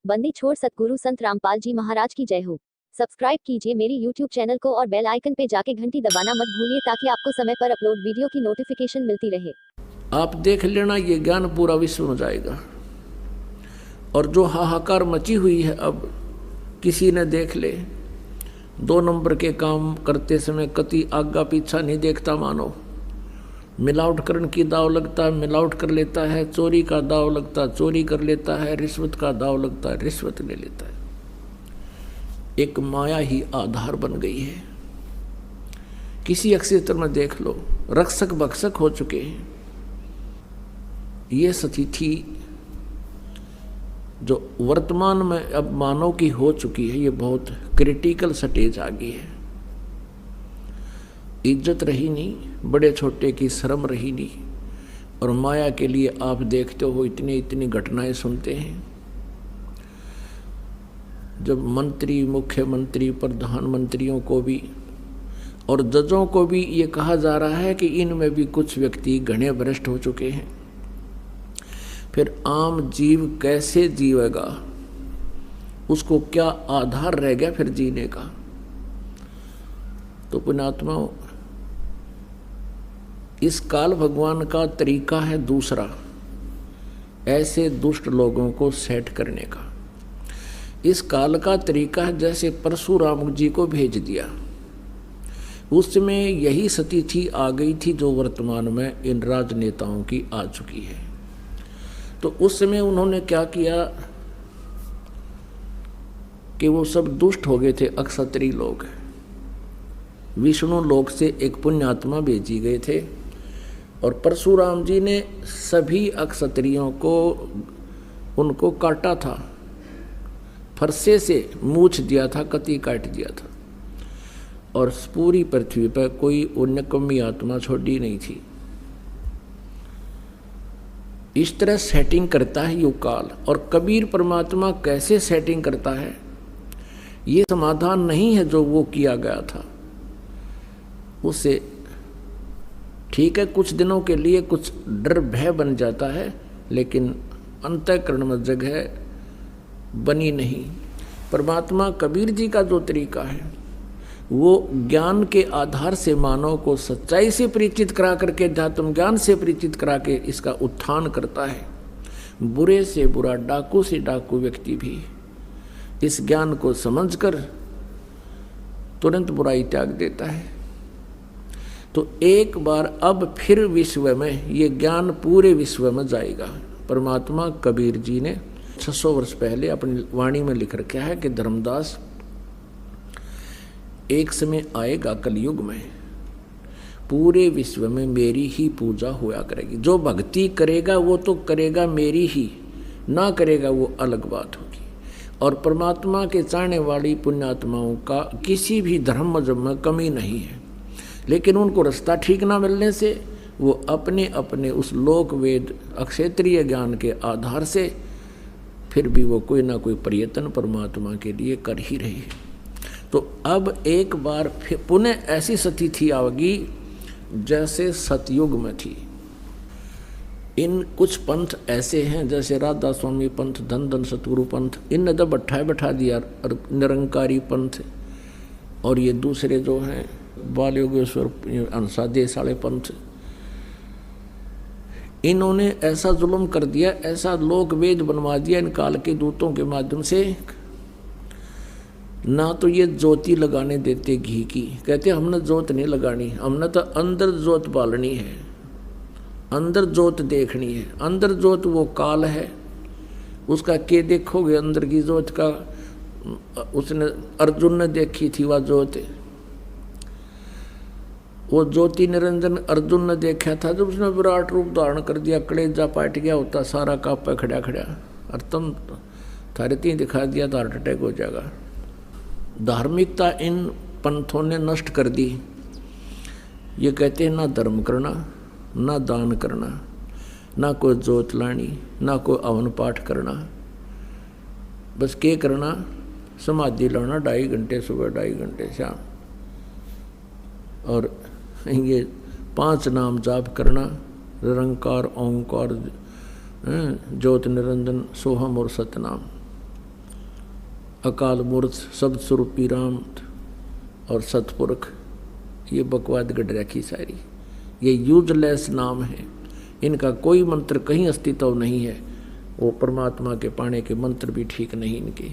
बंदी छोड़ सतगुरु संत रामपाल जी महाराज की जय हो। सब्सक्राइब कीजिए मेरी YouTube चैनल को और बेल आइकन पे जाके घंटी दबाना मत भूलिए ताकि आपको समय पर अपलोड वीडियो की नोटिफिकेशन मिलती रहे। आप देख लेना, ये ज्ञान पूरा विश्व में जाएगा। और जो हाहाकार मची हुई है, अब किसी ने देख ले, 2 नंबर के काम करते समय कति आगा पीछा नहीं देखता। मानो मिलावट करने की दाव लगता है, मिलावट कर लेता है। चोरी का दाव लगता है, चोरी कर लेता है। रिश्वत का दाव लगता है, रिश्वत ले लेता है। एक माया ही आधार बन गई है। किसी क्षेत्र में देख लो, रक्षक भक्षक हो चुके हैं। ये स्थिति जो वर्तमान में अब मानव की हो चुकी है, ये बहुत क्रिटिकल स्टेज आ गई है। इज्जत रही नहीं, बड़े छोटे की शर्म रही नहीं। और माया के लिए आप देखते हो इतनी घटनाएं सुनते हैं। जब मंत्री, मुख्यमंत्री, प्रधानमंत्रियों को भी और जजों को भी ये कहा जा रहा है कि इनमें भी कुछ व्यक्ति घने भ्रष्ट हो चुके हैं, फिर आम जीव कैसे जीवेगा? उसको क्या आधार रह गया फिर जीने का? तो पुण्यात्माओं, इस काल भगवान का तरीका है दूसरा, ऐसे दुष्ट लोगों को सेट करने का। इस काल का तरीका है जैसे परशुराम जी को भेज दिया, उसमें यही स्थिति आ गई थी जो वर्तमान में इन राजनेताओं की आ चुकी है। तो उस समय उन्होंने क्या किया कि वो सब दुष्ट हो गए थे। अक्षत्रिय लोग विष्णु लोक से एक पुण्यात्मा भेजी गए थे और परशुराम जी ने सभी अक्षत्रियों को उनको काटा था, फरसे से मूछ दिया था, कती काट दिया था। और पूरी पृथ्वी पर कोई उन्नकम्मी आत्मा छोड़ी नहीं थी। इस तरह सेटिंग करता है युग काल। और कबीर परमात्मा कैसे सेटिंग करता है, ये समाधान नहीं है जो वो किया गया था उससे। ठीक है, कुछ दिनों के लिए कुछ डर भय बन जाता है, लेकिन अंतःकरण में जगह बनी नहीं। परमात्मा कबीर जी का जो तरीका है, वो ज्ञान के आधार से मानव को सच्चाई से परिचित करा करके, अध्यात्म ज्ञान से परिचित करा के इसका उत्थान करता है। बुरे से बुरा, डाकू से डाकू व्यक्ति भी इस ज्ञान को समझकर तुरंत बुराई त्याग देता है। तो एक बार अब फिर विश्व में ये ज्ञान पूरे विश्व में जाएगा। परमात्मा कबीर जी ने 600 वर्ष पहले अपनी वाणी में लिख रखा है कि धर्मदास, एक समय आएगा कलयुग में, पूरे विश्व में मेरी ही पूजा हुआ करेगी। जो भक्ति करेगा वो तो करेगा मेरी ही, ना करेगा वो अलग बात होगी। और परमात्मा के चाहने वाली पुण्यात्माओं का किसी भी धर्म मजहब में कमी नहीं है, लेकिन उनको रास्ता ठीक ना मिलने से वो अपने अपने उस लोक वेद अक्षेत्रीय ज्ञान के आधार से फिर भी वो कोई ना कोई प्रयत्न परमात्मा के लिए कर ही रही है। तो अब एक बार फिर पुनः ऐसी स्थिति आएगी जैसे सतयुग में थी। इन कुछ पंथ ऐसे हैं जैसे राधा स्वामी पंथ, धन धन सतगुरु पंथ, इन तो बैठा दिया निरंकारी पंथ। और ये दूसरे जो हैं बाल योगेश्वर अंसा देश वाले पंथ, इन्होंने ऐसा जुल्म कर दिया, ऐसा लोक वेद बनवा दिया इन काल के दूतों के माध्यम से। ना तो ये ज्योति लगाने देते घी की, कहते हमने ज्योत नहीं लगानी, हमने तो अंदर ज्योत बालनी है, अंदर ज्योत देखनी है। अंदर ज्योत वो काल है, उसका के देखोगे अंदर की ज्योत का। उसने अर्जुन ने देखी थी वह ज्योत, वो ज्योति निरंजन अर्जुन ने देखा था जब उसने विराट रूप धारण कर दिया, कलेजा पाट गया होता सारा कापा खड़ा खड़ा। और तुम थारे तीन दिखा दिया तो हार्ट अटैक हो जाएगा। धार्मिकता इन पंथों ने नष्ट कर दी। ये कहते हैं ना धर्म करना, ना दान करना, ना कोई जोत लानी, ना कोई अवन पाठ करना, बस के करना समाधि लाना 2.5 घंटे सुबह 2.5 घंटे शाम, और ये 5 नाम जाप करना, निरंकार ओंकार ज्योत निरंजन सोहम और सतनाम। अकाल मूर्त, शब्द स्वरूपी राम और सतपुरख, ये बकवाद गढ़ रखी सारी, ये यूजलेस नाम है, इनका कोई मंत्र कहीं अस्तित्व नहीं है। वो परमात्मा के पाने के मंत्र भी ठीक नहीं इनके।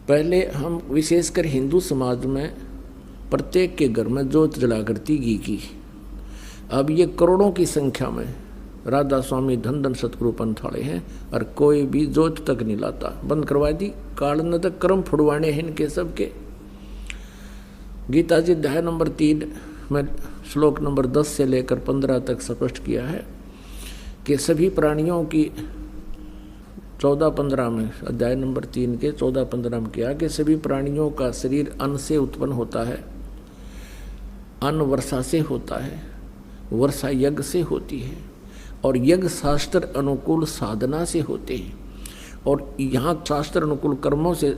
पहले हम विशेषकर हिंदू समाज में प्रत्येक के घर में जोत जला करती घी की। अब ये करोड़ों की संख्या में राधा स्वामी धन धन सतगुरु पंथ वाले हैं और कोई भी जोत तक नहीं लाता, बंद करवा दी। काल न तक कर्म फुड़वाने हैं इनके सबके। गीता जी अध्याय नंबर 3 में श्लोक नंबर 10 से लेकर 15 तक स्पष्ट किया है कि सभी प्राणियों की 14-15 में, अध्याय नंबर 3 के 14-15 में किया कि सभी प्राणियों का शरीर अन्न से उत्पन्न होता है, अन्न वर्षा से होता है, वर्षा यज्ञ से होती है और यज्ञ शास्त्र अनुकूल साधना से होते हैं और यहाँ शास्त्र अनुकूल कर्मों से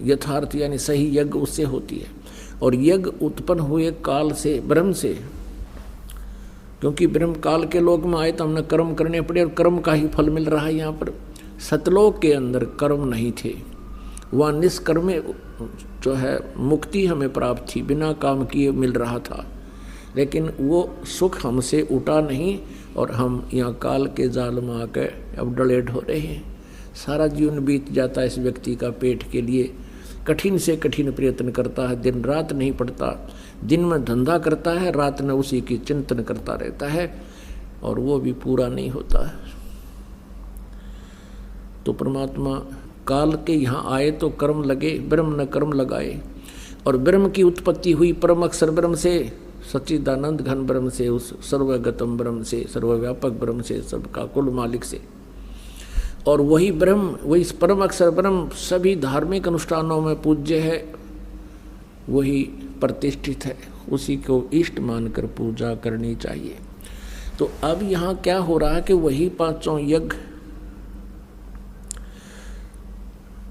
यथार्थ यानी सही यज्ञ उससे होती है। और यज्ञ उत्पन्न हुए काल से, ब्रह्म से, क्योंकि ब्रह्म काल के लोक में आए तो हमने कर्म करने पड़े और कर्म का ही फल मिल रहा है। यहाँ पर सतलोक के अंदर कर्म नहीं थे, वहाँ निष्कर्म जो है मुक्ति हमें प्राप्त थी, बिना काम किए मिल रहा था। लेकिन वो सुख हमसे उठा नहीं और हम यहाँ काल के जाल में आकर अब डले ढो रहे हैं। सारा जीवन बीत जाता है इस व्यक्ति का पेट के लिए, कठिन से कठिन प्रयत्न करता है, दिन रात नहीं पड़ता, दिन में धंधा करता है, रात में उसी की चिंतन करता रहता है और वो भी पूरा नहीं होता है। तो परमात्मा काल के यहाँ आए तो कर्म लगे, ब्रह्म न कर्म लगाए और ब्रह्म की उत्पत्ति हुई परम अक्षर ब्रह्म से, सच्चिदानंद घन ब्रह्म से, उस सर्वगतम ब्रह्म से, सर्वव्यापक ब्रह्म से, सबका कुल मालिक से। और वही ब्रह्म, वही परम अक्षर ब्रह्म सभी धार्मिक अनुष्ठानों में पूज्य है, वही प्रतिष्ठित है, उसी को इष्ट मानकर पूजा करनी चाहिए। तो अब यहाँ क्या हो रहा है कि वही पांचों यज्ञ,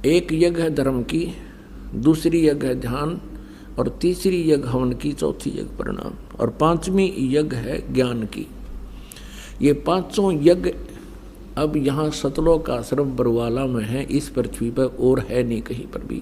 एक यज्ञ है धर्म की, दूसरी यज्ञ है ध्यान और तीसरी यज्ञ हवन की, चौथी यज्ञ प्रणाम और पांचवी यज्ञ है ज्ञान की। ये पांचों यज्ञ अब यहाँ सतलोक आश्रम बरवाला में है, इस पृथ्वी पर और है नहीं कहीं पर भी।